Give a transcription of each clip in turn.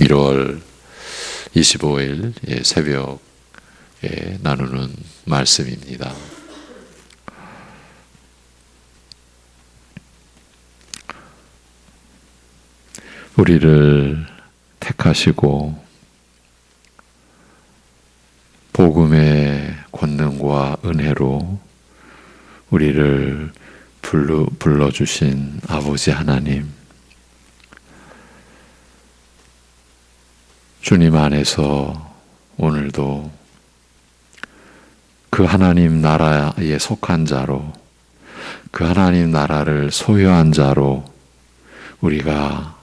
1월 25일 새벽에 나누는 말씀입니다. 우리를 택하시고 복음의 권능과 은혜로 우리를 불러주신 아버지 하나님, 주님 안에서 오늘도 그 하나님 나라에 속한 자로, 그 하나님 나라를 소유한 자로 우리가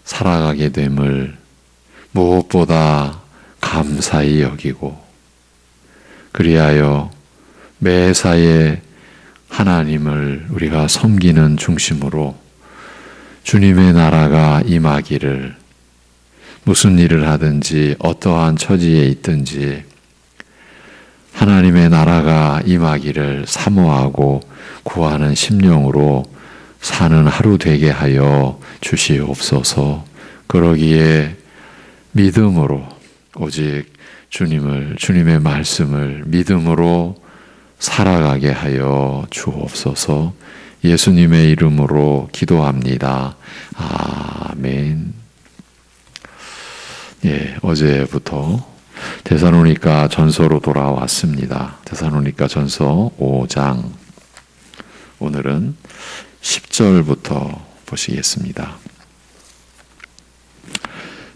살아가게 됨을 무엇보다 감사히 여기고, 그리하여 매사에 하나님을 우리가 섬기는 중심으로 주님의 나라가 임하기를, 무슨 일을 하든지 어떠한 처지에 있든지 하나님의 나라가 임하기를 사모하고 구하는 심령으로 사는 하루 되게 하여 주시옵소서. 그러기에 믿음으로, 오직 주님의 말씀을 믿음으로 살아가게 하여 주옵소서. 예수님의 이름으로 기도합니다. 아멘. 어제부터 데살로니가 전서로 돌아왔습니다. 데살로니가 전서 5장, 오늘은 10절부터 보시겠습니다.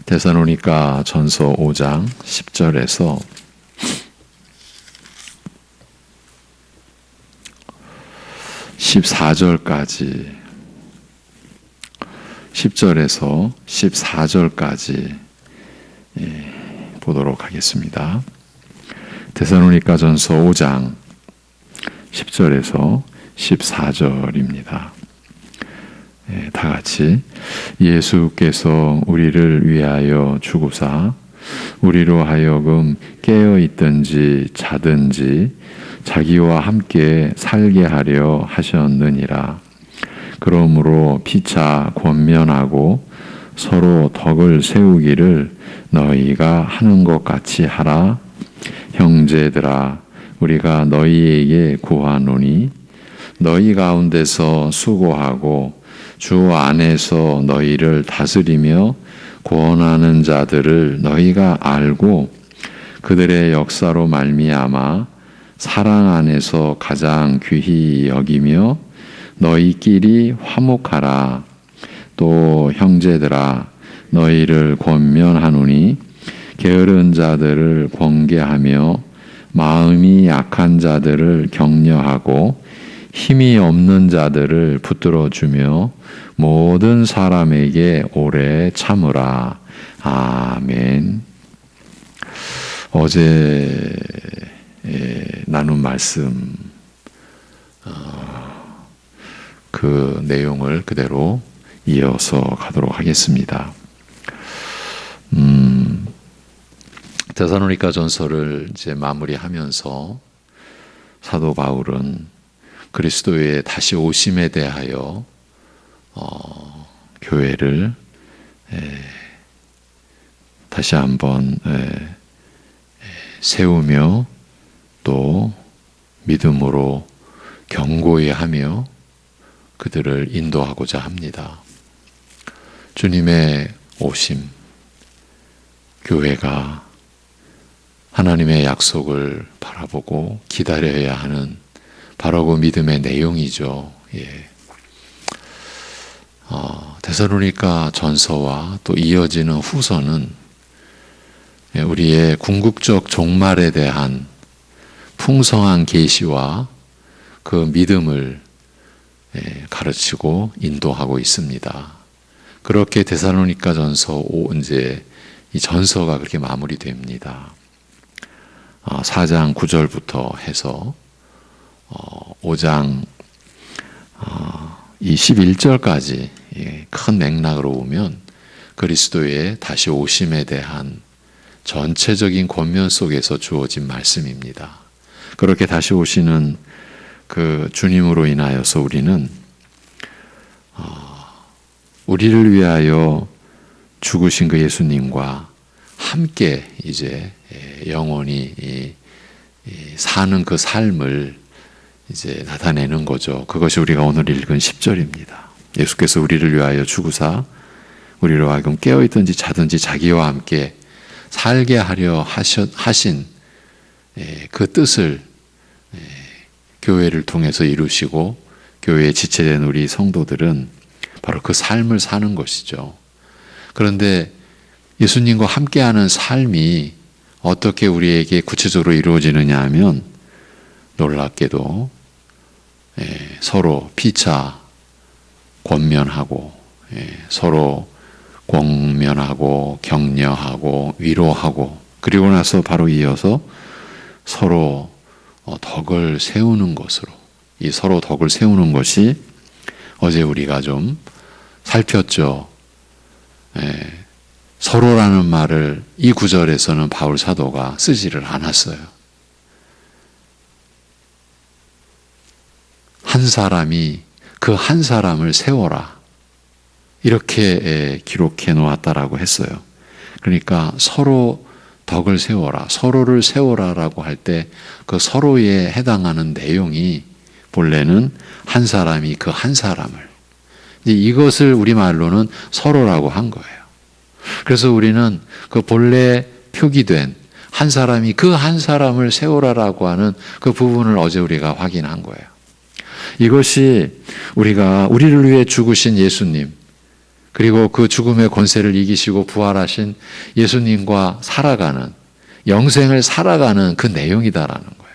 데살로니가 전서 5장 10절에서 14절까지, 10절에서 14절까지 보도록 하겠습니다. 데살로니가 전서 5장 10절에서 14절입니다. 다 같이. 예수께서 우리를 위하여 죽으사 우리로 하여금 깨어 있든지 자든지 자기와 함께 살게 하려 하셨느니라. 그러므로 피차 권면하고 서로 덕을 세우기를 너희가 하는 것 같이 하라. 형제들아, 우리가 너희에게 구하노니 너희 가운데서 수고하고 주 안에서 너희를 다스리며 구원하는 자들을 너희가 알고 그들의 역사로 말미암아 사랑 안에서 가장 귀히 여기며 너희끼리 화목하라. 또 형제들아, 너희를 권면하노니 게으른 자들을 권계하며 마음이 약한 자들을 격려하고 힘이 없는 자들을 붙들어주며 모든 사람에게 오래 참으라. 아멘. 어제 나눈 말씀, 그 내용을 그대로 이어서 가도록 하겠습니다. 데살로니가 전서를 이제 마무리하면서 사도 바울은 그리스도의 다시 오심에 대하여 교회를 다시 한번 세우며 또 믿음으로 경고히 하며 그들을 인도하고자 합니다. 주님의 오심, 교회가 하나님의 약속을 바라보고 기다려야 하는 바로 그 믿음의 내용이죠. 데살로니가 전서와 또 이어지는 후서는 우리의 궁극적 종말에 대한 풍성한 계시와 그 믿음을 가르치고 인도하고 있습니다. 그렇게 데살로니가 전서 이제 이 전서가 그렇게 마무리됩니다. 4장 9절부터 해서 5장 21절까지 큰 맥락으로 보면 그리스도의 다시 오심에 대한 전체적인 권면 속에서 주어진 말씀입니다. 그렇게 다시 오시는 그 주님으로 인하여서 우리는 우리를 위하여 죽으신 그 예수님과 함께 이제 영원히 사는 그 삶을 이제 나타내는 거죠. 그것이 우리가 오늘 읽은 10절입니다. 예수께서 우리를 위하여 죽으사 우리로 하여금 깨어있든지 자든지 자기와 함께 살게 하려 하신 그 뜻을 교회를 통해서 이루시고 교회에 지체된 우리 성도들은 바로 그 삶을 사는 것이죠. 그런데 예수님과 함께하는 삶이 어떻게 우리에게 구체적으로 이루어지느냐 하면 놀랍게도 서로 피차 권면하고 서로 권면하고 격려하고 위로하고 그리고 나서 바로 이어서 서로 덕을 세우는 것으로 이 서로 덕을 세우는 것이 어제 우리가 좀 살폈죠. 서로라는 말을 이 구절에서는 바울 사도가 쓰지를 않았어요. 한 사람이 그 한 사람을 세워라 이렇게 기록해 놓았다라고 했어요. 그러니까 서로 덕을 세워라, 서로를 세워라라고 할 때 그 서로에 해당하는 내용이 본래는 한 사람이 그 한 사람을 이것을 우리말로는 서로라고 한 거예요. 그래서 우리는 그 본래 표기된 한 사람이 그 한 사람을 세우라라고 하는 그 부분을 어제 우리가 확인한 거예요. 이것이 우리가 우리를 위해 죽으신 예수님 그리고 그 죽음의 권세를 이기시고 부활하신 예수님과 살아가는 영생을 살아가는 그 내용이다라는 거예요.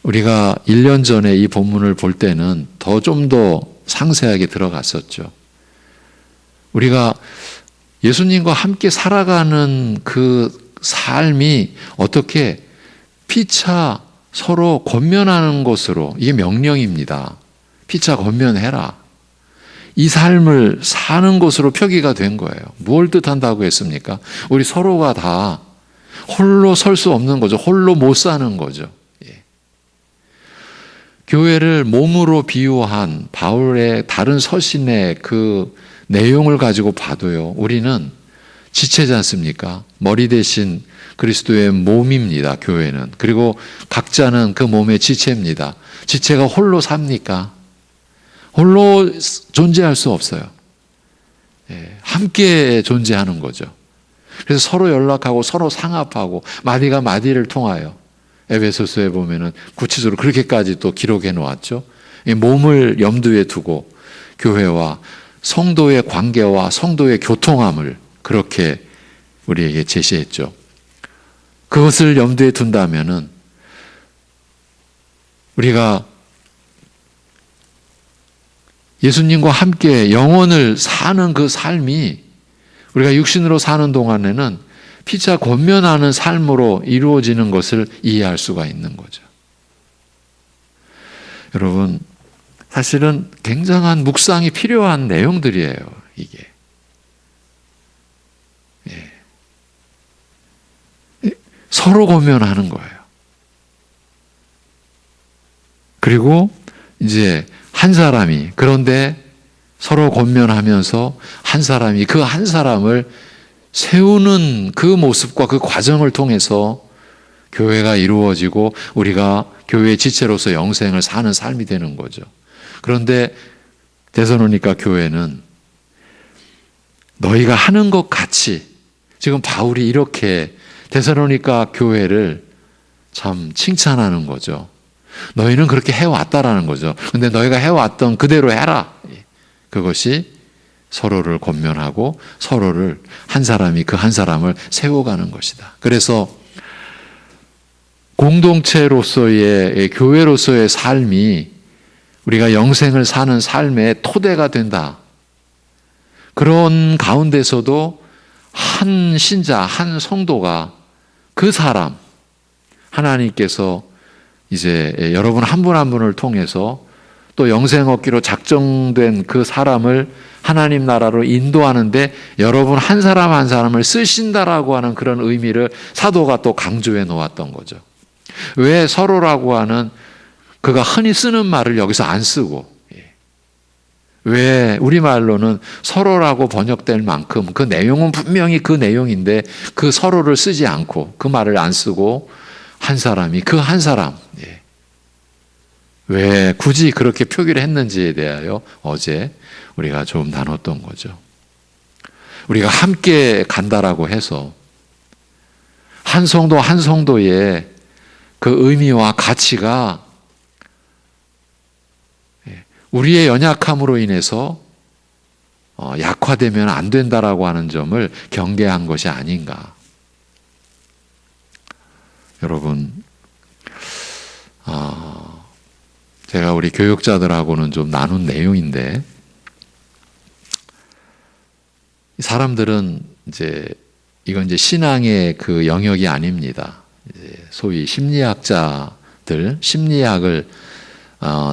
우리가 1년 전에 이 본문을 볼 때는 좀 더 상세하게 들어갔었죠. 우리가 예수님과 함께 살아가는 그 삶이 어떻게 피차 서로 권면하는 것으로 이게 명령입니다. 피차 권면해라. 이 삶을 사는 것으로 표기가 된 거예요. 뭘 뜻한다고 했습니까? 우리 서로가 다 홀로 설 수 없는 거죠. 홀로 못 사는 거죠. 교회를 몸으로 비유한 바울의 다른 서신의 그 내용을 가지고 봐도요. 우리는 지체지 않습니까? 머리 대신 그리스도의 몸입니다. 교회는. 그리고 각자는 그 몸의 지체입니다. 지체가 홀로 삽니까? 홀로 존재할 수 없어요. 함께 존재하는 거죠. 그래서 서로 연락하고 서로 상합하고 마디가 마디를 통하여 에베소서에 보면은 구체적으로 그렇게까지 또 기록해 놓았죠. 이 몸을 염두에 두고 교회와 성도의 관계와 성도의 교통함을 그렇게 우리에게 제시했죠. 그것을 염두에 둔다면은 우리가 예수님과 함께 영원을 사는 그 삶이 우리가 육신으로 사는 동안에는 피차 권면하는 삶으로 이루어지는 것을 이해할 수가 있는 거죠. 여러분, 사실은 굉장한 묵상이 필요한 내용들이에요, 이게. 서로 권면하는 거예요. 그리고 이제 한 사람이 그런데 서로 권면하면서 한 사람이 그 한 사람을 세우는 그 모습과 그 과정을 통해서 교회가 이루어지고 우리가 교회의 지체로서 영생을 사는 삶이 되는 거죠. 그런데 데살로니가 교회는 너희가 하는 것 같이 지금 바울이 이렇게 데살로니가 교회를 참 칭찬하는 거죠. 너희는 그렇게 해왔다라는 거죠. 근데 너희가 해왔던 그대로 해라. 그것이 서로를 권면하고 서로를 한 사람이 그 한 사람을 세워가는 것이다. 그래서 공동체로서의 교회로서의 삶이 우리가 영생을 사는 삶의 토대가 된다. 그런 가운데서도 한 신자, 한 성도가 그 사람, 하나님께서 이제 여러분 한 분 한 분을 통해서 또 영생 얻기로 작정된 그 사람을 하나님 나라로 인도하는데 여러분 한 사람 한 사람을 쓰신다라고 하는 그런 의미를 사도가 또 강조해 놓았던 거죠. 왜 서로라고 하는 그가 흔히 쓰는 말을 여기서 안 쓰고 왜 우리말로는 서로라고 번역될 만큼 그 내용은 분명히 그 내용인데 그 서로를 쓰지 않고 그 말을 안 쓰고 한 사람이 그 한 사람, 왜 굳이 그렇게 표기를 했는지에 대하여 어제 우리가 좀 나눴던 거죠. 우리가 함께 간다라고 해서 한 성도 한 성도의 그 의미와 가치가 우리의 연약함으로 인해서 약화되면 안 된다라고 하는 점을 경계한 것이 아닌가. 여러분, 제가 우리 교육자들하고는 좀 나눈 내용인데, 사람들은 이건 신앙의 그 영역이 아닙니다. 소위 심리학자들, 심리학을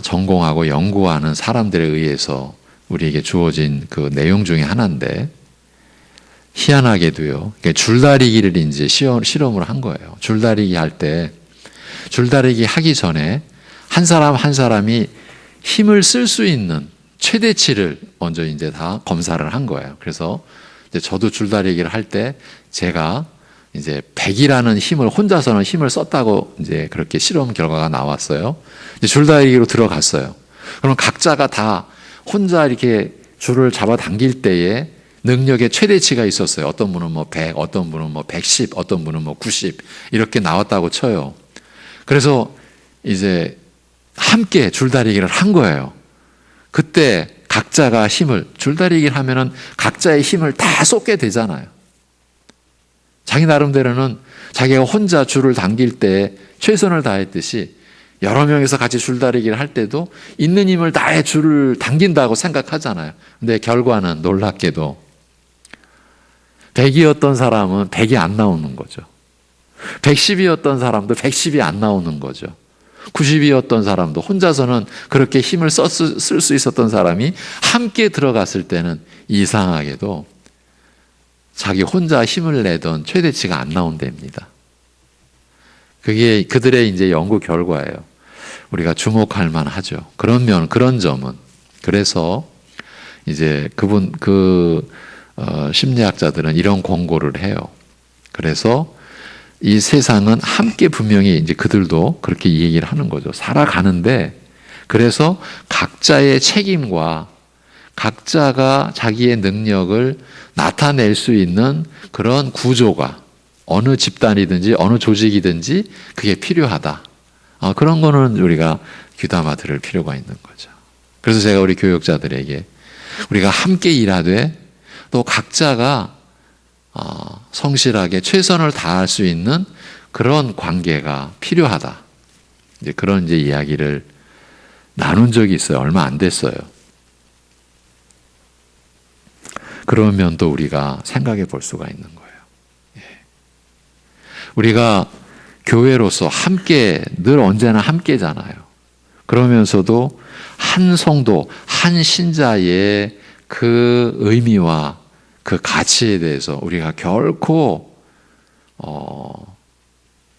전공하고 연구하는 사람들에 의해서 우리에게 주어진 그 내용 중에 하나인데, 희한하게도요, 줄다리기를 이제 실험을 한 거예요. 줄다리기 할 때, 줄다리기 하기 전에 한 사람 한 사람이 힘을 쓸 수 있는 최대치를 먼저 이제 다 검사를 한 거예요. 그래서 이제 저도 줄다리기를 할 때 제가 이제 100이라는 힘을, 혼자서는 힘을 썼다고 이제 그렇게 실험 결과가 나왔어요. 이제 줄다리기로 들어갔어요. 그럼 각자가 다 혼자 이렇게 줄을 잡아 당길 때에 능력의 최대치가 있었어요. 어떤 분은 뭐 100, 어떤 분은 뭐 110, 어떤 분은 뭐 90 이렇게 나왔다고 쳐요. 그래서 이제 함께 줄다리기를 한 거예요. 그때 각자가 힘을, 줄다리기를 하면은 각자의 힘을 다 쏟게 되잖아요. 자기 나름대로는 자기가 혼자 줄을 당길 때 최선을 다했듯이 여러 명이서 같이 줄다리기를 할 때도 있는 힘을 다해 줄을 당긴다고 생각하잖아요. 근데 결과는 놀랍게도 100이었던 사람은 100이 안 나오는 거죠. 110이었던 사람도 110이 안 나오는 거죠. 90이었던 사람도 혼자서는 그렇게 힘을 쓸 수 있었던 사람이 함께 들어갔을 때는 이상하게도 자기 혼자 힘을 내던 최대치가 안 나온답니다. 그게 그들의 이제 연구 결과예요. 우리가 주목할 만하죠. 그런 점은. 그래서 이제 심리학자들은 이런 권고를 해요. 그래서 이 세상은 함께 분명히 이제 그들도 그렇게 얘기를 하는 거죠. 살아가는데, 그래서 각자의 책임과 각자가 자기의 능력을 나타낼 수 있는 그런 구조가 어느 집단이든지 어느 조직이든지 그게 필요하다. 그런 거는 우리가 귀담아 들을 필요가 있는 거죠. 그래서 제가 우리 교육자들에게 우리가 함께 일하되 또 각자가 성실하게 최선을 다할 수 있는 그런 관계가 필요하다. 이제 그런 이야기를 나눈 적이 있어요. 얼마 안 됐어요. 그런 면도 우리가 생각해 볼 수가 있는 거예요. 우리가 교회로서 함께, 늘 언제나 함께잖아요. 그러면서도 한 성도, 한 신자의 그 의미와 그 가치에 대해서 우리가 결코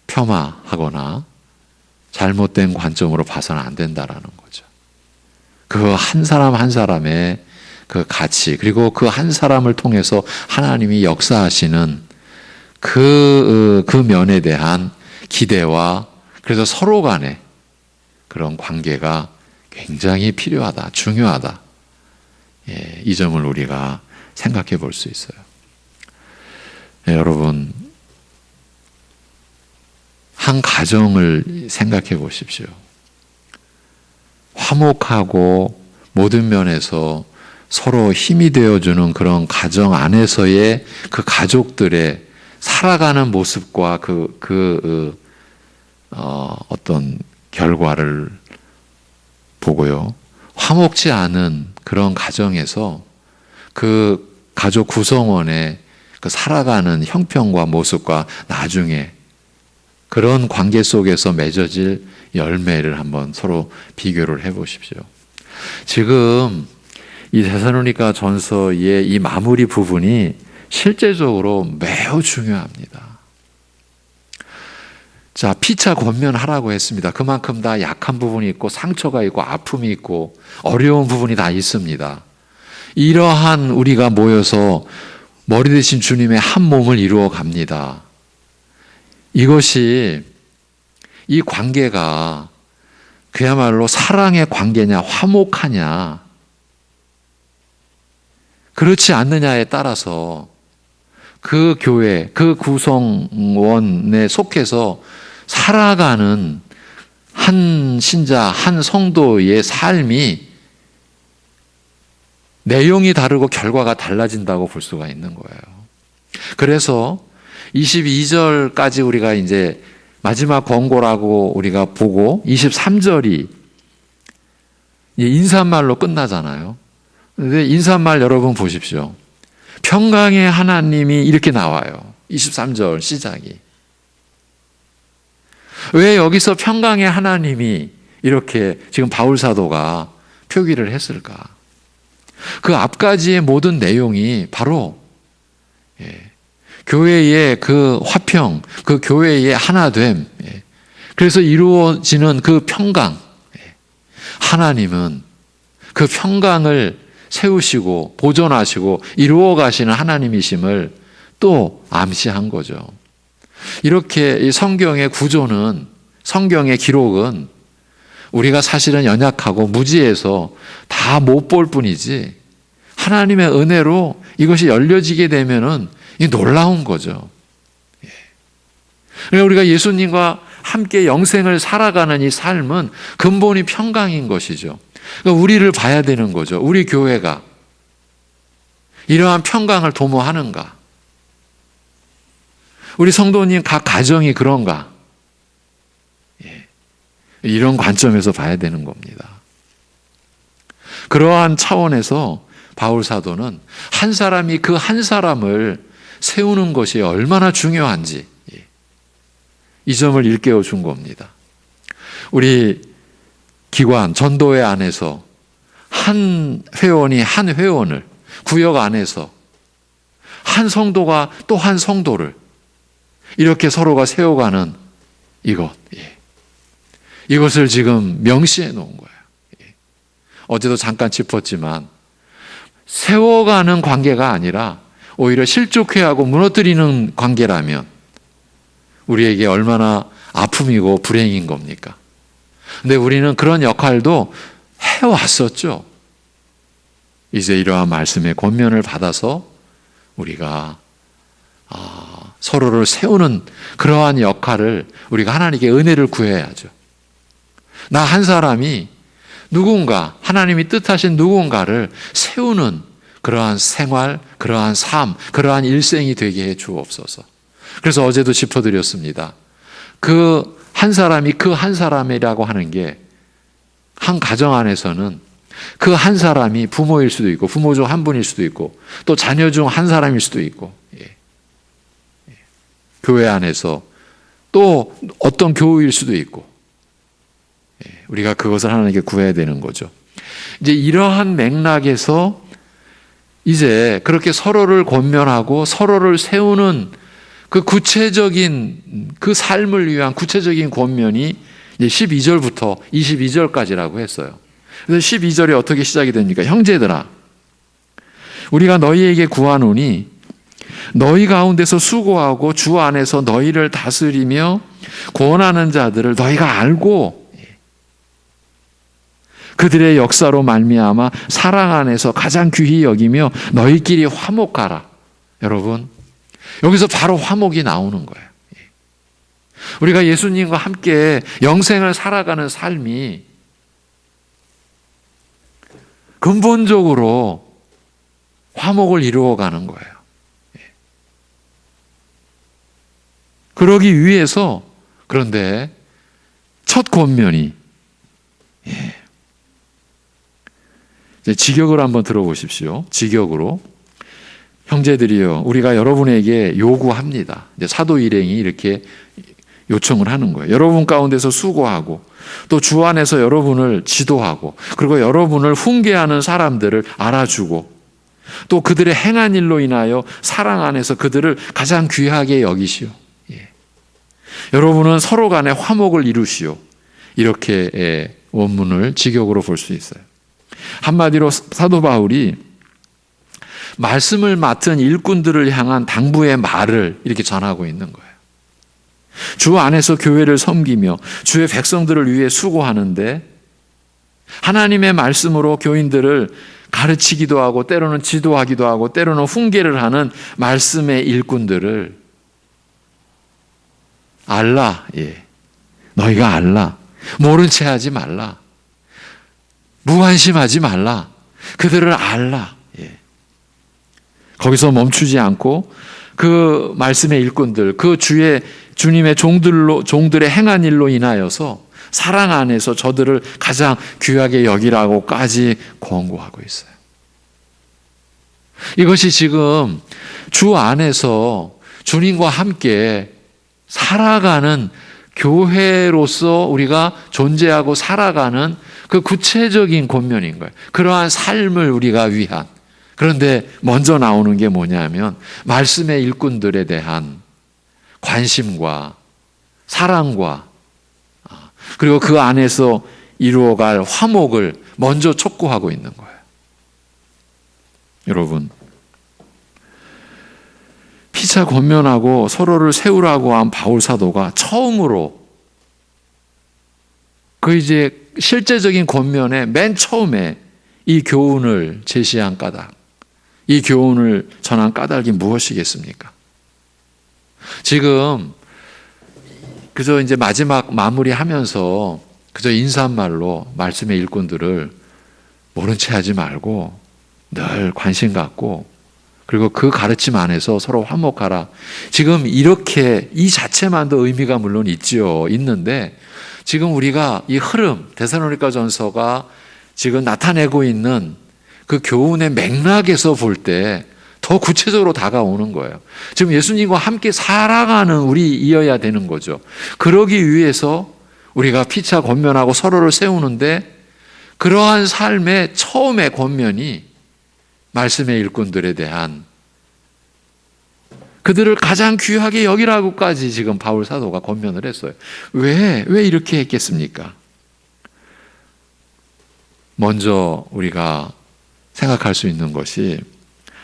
폄하하거나 잘못된 관점으로 봐서는 안 된다라는 거죠. 그 한 사람 한 사람의 그 가치, 그리고 그 한 사람을 통해서 하나님이 역사하시는 그 면에 대한 기대와, 그래서 서로 간의 그런 관계가 굉장히 필요하다, 중요하다. 이 점을 우리가 생각해 볼 수 있어요. 여러분, 한 가정을 생각해 보십시오. 화목하고 모든 면에서 서로 힘이 되어주는 그런 가정 안에서의 그 가족들의 살아가는 모습과 어떤 결과를 보고요. 화목지 않은 그런 가정에서 그 가족 구성원의 그 살아가는 형편과 모습과 나중에 그런 관계 속에서 맺어질 열매를 한번 서로 비교를 해 보십시오. 지금 이 데살로니가 전서의 이 마무리 부분이 실제적으로 매우 중요합니다. 자, 피차 권면하라고 했습니다. 그만큼 다 약한 부분이 있고 상처가 있고 아픔이 있고 어려운 부분이 다 있습니다. 이러한 우리가 모여서 머리 대신 주님의 한 몸을 이루어 갑니다. 이것이 이 관계가 그야말로 사랑의 관계냐 화목하냐 그렇지 않느냐에 따라서 그 교회, 그 구성원에 속해서 살아가는 한 신자, 한 성도의 삶이 내용이 다르고 결과가 달라진다고 볼 수가 있는 거예요. 그래서 22절까지 우리가 이제 마지막 권고라고 우리가 보고 23절이 인사말로 끝나잖아요. 근데 인사말 여러분 보십시오. 평강의 하나님이 이렇게 나와요. 23절 시작이. 왜 여기서 평강의 하나님이 이렇게 지금 바울 사도가 표기를 했을까? 그 앞까지의 모든 내용이 바로 교회의 그 화평, 그 교회의 하나됨, 그래서 이루어지는 그 평강, 하나님은 그 평강을 세우시고 보존하시고 이루어 가시는 하나님이심을 또 암시한 거죠. 이렇게 이 성경의 구조는, 성경의 기록은 우리가 사실은 연약하고 무지해서 다 못 볼 뿐이지 하나님의 은혜로 이것이 열려지게 되면은 이 놀라운 거죠. 그러니까 우리가 예수님과 함께 영생을 살아가는 이 삶은 근본이 평강인 것이죠. 그러니까 우리를 봐야 되는 거죠. 우리 교회가 이러한 평강을 도모하는가? 우리 성도님 각 가정이 그런가? 이런 관점에서 봐야 되는 겁니다. 그러한 차원에서 바울 사도는 한 사람이 그 한 사람을 세우는 것이 얼마나 중요한지 이 점을 일깨워 준 겁니다. 우리 기관, 전도회 안에서 한 회원이 한 회원을, 구역 안에서 한 성도가 또 한 성도를 이렇게 서로가 세워가는 이것을 지금 명시해 놓은 거예요. 어제도 잠깐 짚었지만 세워가는 관계가 아니라 오히려 실족해하고 무너뜨리는 관계라면 우리에게 얼마나 아픔이고 불행인 겁니까? 근데 우리는 그런 역할도 해왔었죠. 이제 이러한 말씀의 권면을 받아서 우리가 서로를 세우는 그러한 역할을 우리가 하나님께 은혜를 구해야죠. 나 한 사람이 누군가, 하나님이 뜻하신 누군가를 세우는 그러한 생활, 그러한 삶, 그러한 일생이 되게 해 주옵소서. 그래서 어제도 짚어드렸습니다. 그 한 사람이 그 한 사람이라고 하는 게 한 가정 안에서는 그 한 사람이 부모일 수도 있고 부모 중 한 분일 수도 있고 또 자녀 중 한 사람일 수도 있고 교회 안에서 또 어떤 교우일 수도 있고 우리가 그것을 하나님께 구해야 되는 거죠. 이제 이러한 맥락에서 이제 그렇게 서로를 권면하고 서로를 세우는 그 구체적인 그 삶을 위한 구체적인 권면이 이제 12절부터 22절까지라고 했어요. 그래서 12절이 어떻게 시작이 됩니까? 형제들아, 우리가 너희에게 구하노니 너희 가운데서 수고하고 주 안에서 너희를 다스리며 권하는 자들을 너희가 알고 그들의 역사로 말미암아 사랑 안에서 가장 귀히 여기며 너희끼리 화목하라. 여러분, 여기서 바로 화목이 나오는 거예요. 우리가 예수님과 함께 영생을 살아가는 삶이 근본적으로 화목을 이루어가는 거예요. 그러기 위해서 그런데 첫 권면이 직역을 한번 들어보십시오. 직역으로 형제들이여 우리가 여러분에게 요구합니다. 이제 사도 일행이 이렇게 요청을 하는 거예요. 여러분 가운데서 수고하고 또 주 안에서 여러분을 지도하고 그리고 여러분을 훈계하는 사람들을 알아주고 또 그들의 행한 일로 인하여 사랑 안에서 그들을 가장 귀하게 여기시오. 여러분은 서로 간에 화목을 이루시오. 이렇게 원문을 직역으로 볼 수 있어요. 한마디로 사도 바울이 말씀을 맡은 일꾼들을 향한 당부의 말을 이렇게 전하고 있는 거예요. 주 안에서 교회를 섬기며 주의 백성들을 위해 수고하는데 하나님의 말씀으로 교인들을 가르치기도 하고 때로는 지도하기도 하고 때로는 훈계를 하는 말씀의 일꾼들을 알라. 너희가 알라. 모른 채 하지 말라. 무관심하지 말라. 그들을 알라. 거기서 멈추지 않고 그 말씀의 일꾼들, 그 주님의 종들의 행한 일로 인하여서 사랑 안에서 저들을 가장 귀하게 여기라고까지 권고하고 있어요. 이것이 지금 주 안에서 주님과 함께 살아가는 교회로서 우리가 존재하고 살아가는 그 구체적인 권면인 거예요. 그러한 삶을 우리가 위한. 그런데 먼저 나오는 게 뭐냐면 말씀의 일꾼들에 대한 관심과 사랑과 그리고 그 안에서 이루어갈 화목을 먼저 촉구하고 있는 거예요. 여러분, 피차 권면하고 서로를 세우라고 한 바울 사도가 처음으로 그 이제 실제적인 권면의 맨 처음에 이 교훈을 제시한 까닭, 이 교훈을 전한 까닭이 무엇이겠습니까? 지금 그저 이제 마지막 마무리하면서 그저 인사말로 말씀의 일꾼들을 모른 채 하지 말고 늘 관심 갖고 그리고 그 가르침 안에서 서로 화목하라. 지금 이렇게 이 자체만도 의미가 물론 있는데 지금 우리가 이 흐름, 데살로니가전서가 지금 나타내고 있는 그 교훈의 맥락에서 볼 때 더 구체적으로 다가오는 거예요. 지금 예수님과 함께 살아가는 우리이어야 되는 거죠. 그러기 위해서 우리가 피차 권면하고 서로를 세우는데 그러한 삶의 처음의 권면이 말씀의 일꾼들에 대한 그들을 가장 귀하게 여기라고까지 지금 바울 사도가 권면을 했어요. 왜 이렇게 했겠습니까? 먼저 우리가 생각할 수 있는 것이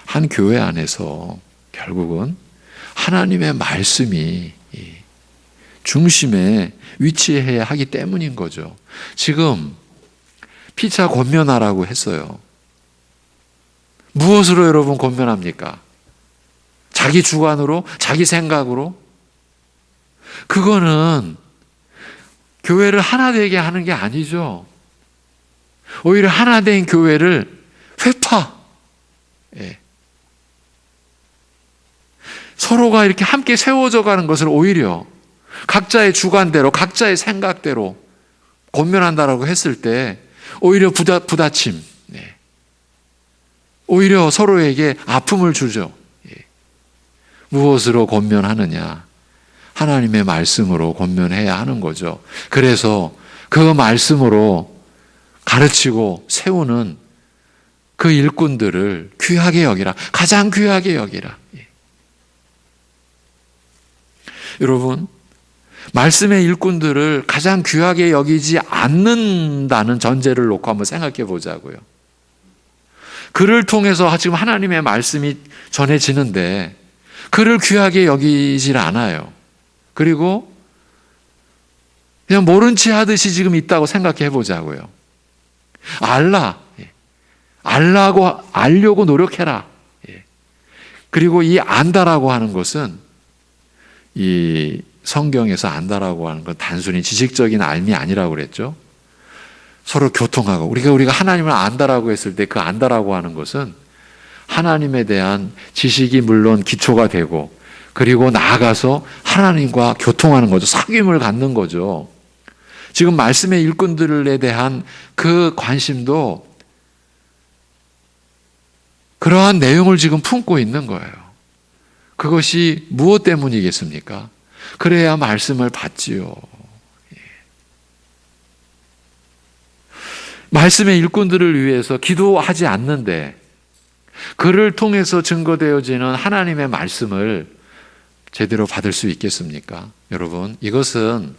한 교회 안에서 결국은 하나님의 말씀이 중심에 위치해야 하기 때문인 거죠. 지금 피차 권면하라고 했어요. 무엇으로 여러분 권면합니까? 자기 주관으로? 자기 생각으로? 그거는 교회를 하나 되게 하는 게 아니죠. 오히려 하나 된 교회를 회파. 서로가 이렇게 함께 세워져 가는 것을 오히려 각자의 주관대로, 각자의 생각대로 권면한다라고 했을 때 오히려 부다침, 오히려 서로에게 아픔을 주죠. 무엇으로 권면하느냐? 하나님의 말씀으로 권면해야 하는 거죠. 그래서 그 말씀으로 가르치고 세우는 그 일꾼들을 귀하게 여기라. 가장 귀하게 여기라. 여러분, 말씀의 일꾼들을 가장 귀하게 여기지 않는다는 전제를 놓고 한번 생각해 보자고요. 그를 통해서 지금 하나님의 말씀이 전해지는데 그를 귀하게 여기질 않아요. 그리고 그냥 모른 체 하듯이 지금 있다고 생각해 보자고요. 알려고 노력해라. 그리고 이 안다라고 하는 것은 이 성경에서 안다라고 하는 건 단순히 지식적인 알미 아니라고 그랬죠. 서로 교통하고 우리가 하나님을 안다라고 했을 때 그 안다라고 하는 것은 하나님에 대한 지식이 물론 기초가 되고 그리고 나아가서 하나님과 교통하는 거죠. 사귐을 갖는 거죠. 지금 말씀의 일꾼들에 대한 그 관심도 그러한 내용을 지금 품고 있는 거예요. 그것이 무엇 때문이겠습니까? 그래야 말씀을 받지요. 말씀의 일꾼들을 위해서 기도하지 않는데 그를 통해서 증거되어지는 하나님의 말씀을 제대로 받을 수 있겠습니까? 여러분, 이것은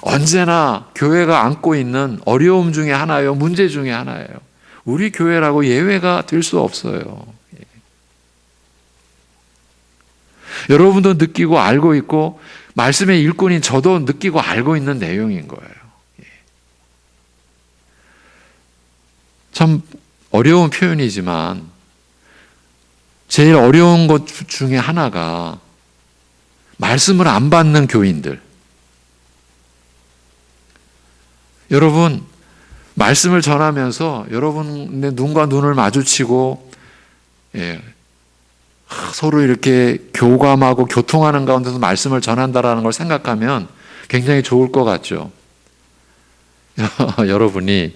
언제나 교회가 안고 있는 어려움 중에 하나예요. 문제 중에 하나예요. 우리 교회라고 예외가 될 수 없어요. 여러분도 느끼고 알고 있고 말씀의 일꾼인 저도 느끼고 알고 있는 내용인 거예요. 참 어려운 표현이지만 제일 어려운 것 중에 하나가 말씀을 안 받는 교인들. 여러분, 말씀을 전하면서 여러분의 눈과 눈을 마주치고 서로 이렇게 교감하고 교통하는 가운데서 말씀을 전한다라는 걸 생각하면 굉장히 좋을 것 같죠. 여러분이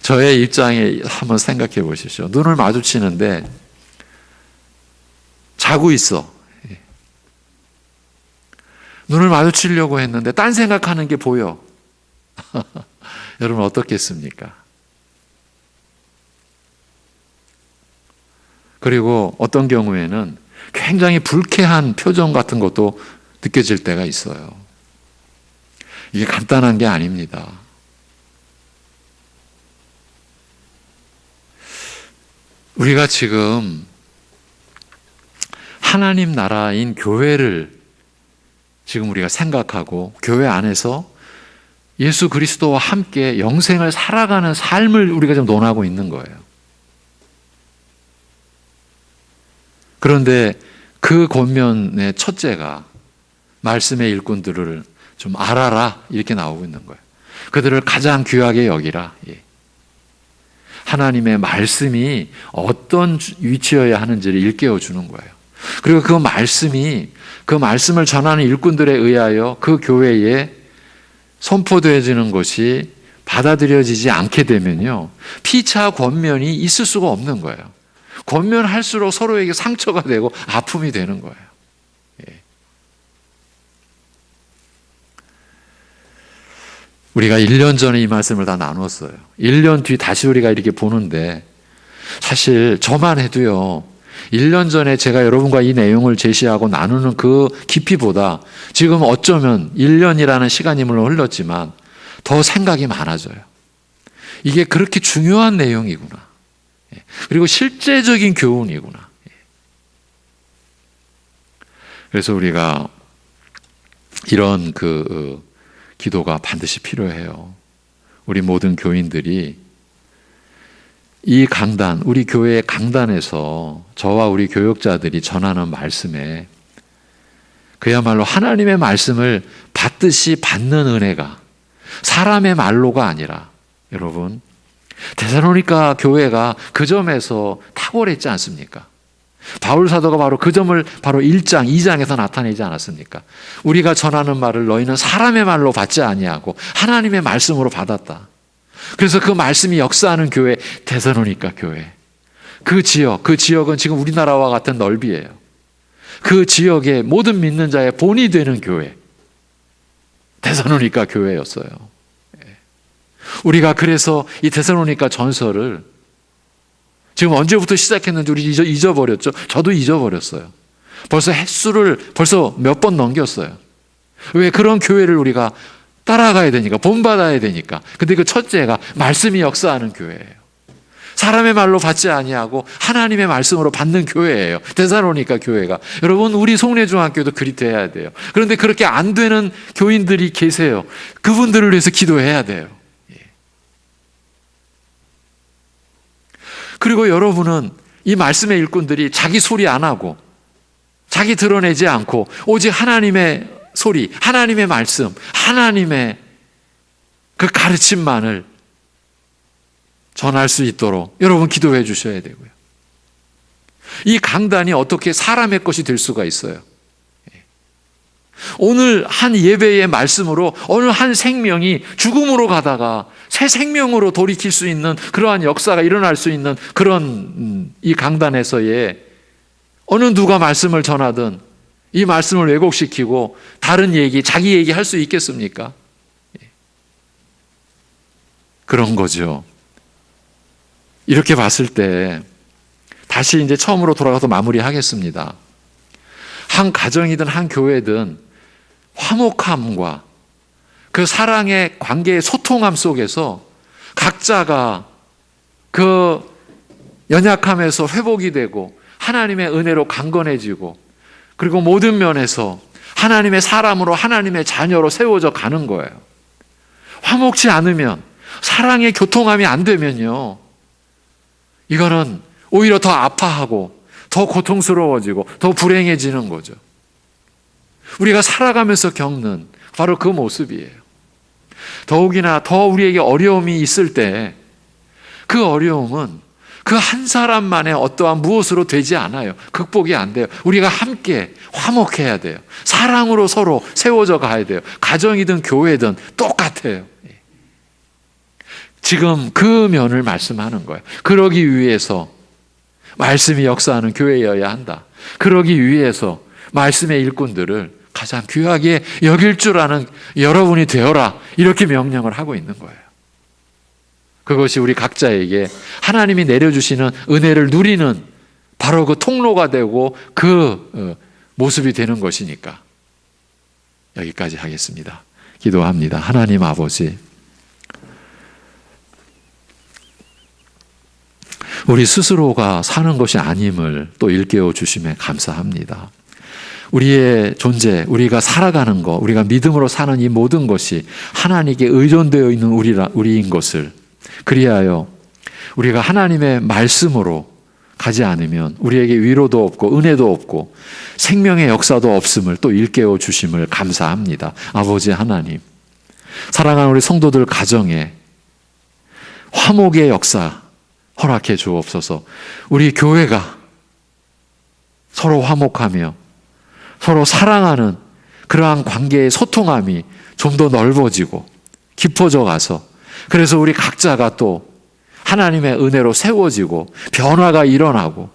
저의 입장에 한번 생각해 보십시오. 눈을 마주치는데 자고 있어. 눈을 마주치려고 했는데 딴 생각하는 게 보여. 여러분 어떻겠습니까? 그리고 어떤 경우에는 굉장히 불쾌한 표정 같은 것도 느껴질 때가 있어요. 이게 간단한 게 아닙니다. 우리가 지금 하나님 나라인 교회를 지금 우리가 생각하고 교회 안에서 예수 그리스도와 함께 영생을 살아가는 삶을 우리가 좀 논하고 있는 거예요. 그런데 그 권면의 첫째가 말씀의 일꾼들을 좀 알아라 이렇게 나오고 있는 거예요. 그들을 가장 귀하게 여기라. 하나님의 말씀이 어떤 위치여야 하는지를 일깨워 주는 거예요. 그리고 그 말씀을 전하는 일꾼들에 의하여 그 교회에 선포되어지는 것이 받아들여지지 않게 되면요, 피차 권면이 있을 수가 없는 거예요. 권면할수록 서로에게 상처가 되고 아픔이 되는 거예요. 우리가 1년 전에 이 말씀을 다 나눴어요. 1년 뒤 다시 우리가 이렇게 보는데 사실 저만 해도요, 1년 전에 제가 여러분과 이 내용을 제시하고 나누는 그 깊이보다 지금 어쩌면 1년이라는 시간이 물론 흘렀지만 더 생각이 많아져요. 이게 그렇게 중요한 내용이구나. 그리고 실제적인 교훈이구나. 그래서 우리가 이런 기도가 반드시 필요해요. 우리 모든 교인들이 이 강단, 우리 교회의 강단에서 저와 우리 교역자들이 전하는 말씀에 그야말로 하나님의 말씀을 받듯이 받는 은혜가 사람의 말로가 아니라, 여러분, 데살로니가 교회가 그 점에서 탁월했지 않습니까? 바울 사도가 바로 그 점을 바로 1장, 2장에서 나타내지 않았습니까? 우리가 전하는 말을 너희는 사람의 말로 받지 아니하고 하나님의 말씀으로 받았다. 그래서 그 말씀이 역사하는 교회, 데살로니가 교회. 그 지역은 지금 우리나라와 같은 넓이에요. 그 지역의 모든 믿는 자의 본이 되는 교회, 데살로니가 교회였어요. 우리가 그래서 이 데살로니가 전설을 지금 언제부터 시작했는지 우리 잊어버렸죠. 저도 잊어버렸어요. 벌써 횟수를 몇 번 넘겼어요. 왜? 그런 교회를 우리가 따라가야 되니까, 본받아야 되니까. 근데 그 첫째가 말씀이 역사하는 교회예요. 사람의 말로 받지 아니하고 하나님의 말씀으로 받는 교회예요. 데살로니가 교회가. 여러분, 우리 송내중학교도 그리 돼야 돼요. 그런데 그렇게 안 되는 교인들이 계세요. 그분들을 위해서 기도해야 돼요. 그리고 여러분은 이 말씀의 일꾼들이 자기 소리 안 하고 자기 드러내지 않고 오직 하나님의 소리, 하나님의 말씀, 하나님의 그 가르침만을 전할 수 있도록 여러분 기도해 주셔야 되고요. 이 강단이 어떻게 사람의 것이 될 수가 있어요? 오늘 한 예배의 말씀으로 어느 한 생명이 죽음으로 가다가 새 생명으로 돌이킬 수 있는 그러한 역사가 일어날 수 있는 그런 이 강단에서의 어느 누가 말씀을 전하든 이 말씀을 왜곡시키고 다른 얘기, 자기 얘기 할 수 있겠습니까? 그런 거죠. 이렇게 봤을 때 다시 이제 처음으로 돌아가서 마무리하겠습니다. 한 가정이든 한 교회든 화목함과 그 사랑의 관계의 소통함 속에서 각자가 그 연약함에서 회복이 되고 하나님의 은혜로 강건해지고 그리고 모든 면에서 하나님의 사람으로 하나님의 자녀로 세워져 가는 거예요. 화목치 않으면 사랑의 교통함이 안 되면요. 이거는 오히려 더 아파하고 더 고통스러워지고 더 불행해지는 거죠. 우리가 살아가면서 겪는 바로 그 모습이에요. 더욱이나 더 우리에게 어려움이 있을 때 그 어려움은 그 한 사람만의 어떠한 무엇으로 되지 않아요. 극복이 안 돼요. 우리가 함께 화목해야 돼요. 사랑으로 서로 세워져 가야 돼요. 가정이든 교회든 똑같아요. 지금 그 면을 말씀하는 거예요. 그러기 위해서 말씀이 역사하는 교회여야 한다. 그러기 위해서 말씀의 일꾼들을 가장 귀하게 여길 줄 아는 여러분이 되어라. 이렇게 명령을 하고 있는 거예요. 그것이 우리 각자에게 하나님이 내려주시는 은혜를 누리는 바로 그 통로가 되고 그 모습이 되는 것이니까. 여기까지 하겠습니다. 기도합니다. 하나님 아버지, 우리 스스로가 사는 것이 아님을 또 일깨워 주심에 감사합니다. 우리의 존재, 우리가 살아가는 것, 우리가 믿음으로 사는 이 모든 것이 하나님께 의존되어 있는 우리인 것을, 그리하여 우리가 하나님의 말씀으로 가지 않으면 우리에게 위로도 없고 은혜도 없고 생명의 역사도 없음을 또 일깨워 주심을 감사합니다. 아버지 하나님, 사랑하는 우리 성도들 가정에 화목의 역사 허락해 주옵소서. 우리 교회가 서로 화목하며 서로 사랑하는 그러한 관계의 소통함이 좀 더 넓어지고 깊어져 가서, 그래서 우리 각자가 또 하나님의 은혜로 세워지고 변화가 일어나고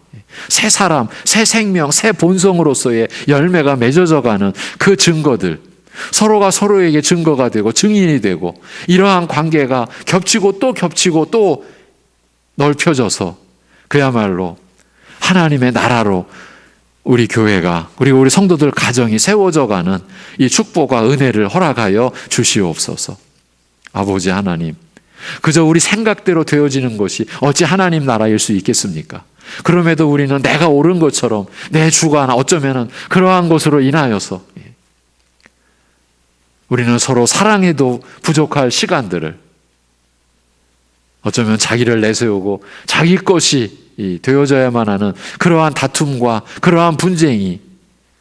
새 사람, 새 생명, 새 본성으로서의 열매가 맺어져 가는 그 증거들, 서로가 서로에게 증거가 되고 증인이 되고 이러한 관계가 겹치고 또 넓혀져서 그야말로 하나님의 나라로 우리 교회가, 그리고 우리 성도들 가정이 세워져 가는 이 축복과 은혜를 허락하여 주시옵소서. 아버지 하나님, 그저 우리 생각대로 되어지는 것이 어찌 하나님 나라일 수 있겠습니까? 그럼에도 우리는 내가 옳은 것처럼 내 주관, 어쩌면은 그러한 것으로 인하여서 우리는 서로 사랑해도 부족할 시간들을 어쩌면 자기를 내세우고 자기 것이 되어져야만 하는 그러한 다툼과 그러한 분쟁이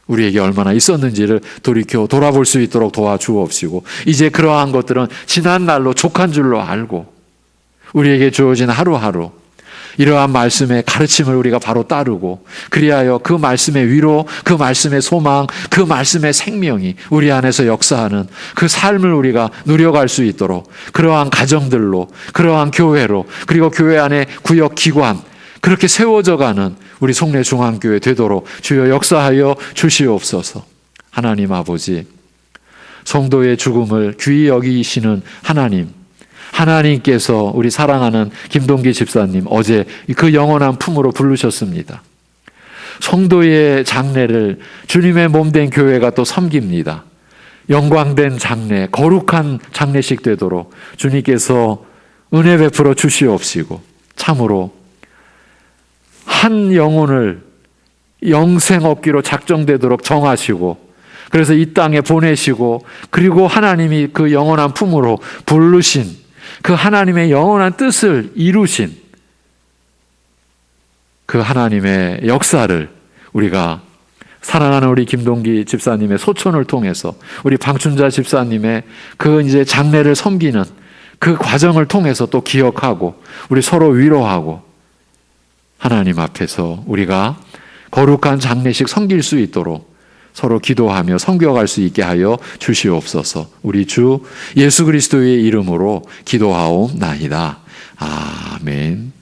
우리에게 얼마나 있었는지를 돌이켜 돌아볼 수 있도록 도와주옵시고, 이제 그러한 것들은 지난 날로 족한 줄로 알고 우리에게 주어진 하루하루 이러한 말씀의 가르침을 우리가 바로 따르고, 그리하여 그 말씀의 위로, 그 말씀의 소망, 그 말씀의 생명이 우리 안에서 역사하는 그 삶을 우리가 누려갈 수 있도록 그러한 가정들로, 그러한 교회로, 그리고 교회 안에 구역 기관 그렇게 세워져가는 우리 송내중앙교회 되도록 주여 역사하여 주시옵소서. 하나님 아버지, 성도의 죽음을 귀히 여기시는 하나님께서 우리 사랑하는 김동기 집사님 어제 그 영원한 품으로 부르셨습니다. 성도의 장례를 주님의 몸된 교회가 또 섬깁니다. 영광된 장례, 거룩한 장례식 되도록 주님께서 은혜 베풀어 주시옵시고, 참으로 한 영혼을 영생 얻기로 작정되도록 정하시고, 그래서 이 땅에 보내시고, 그리고 하나님이 그 영원한 품으로 부르신 그 하나님의 영원한 뜻을 이루신 그 하나님의 역사를 우리가 사랑하는 우리 김동기 집사님의 소천을 통해서, 우리 방춘자 집사님의 그 이제 장례를 섬기는 그 과정을 통해서 또 기억하고 우리 서로 위로하고 하나님 앞에서 우리가 거룩한 장례식 섬길 수 있도록 서로 기도하며 섬겨갈 수 있게 하여 주시옵소서. 우리 주 예수 그리스도의 이름으로 기도하옵나이다. 아멘.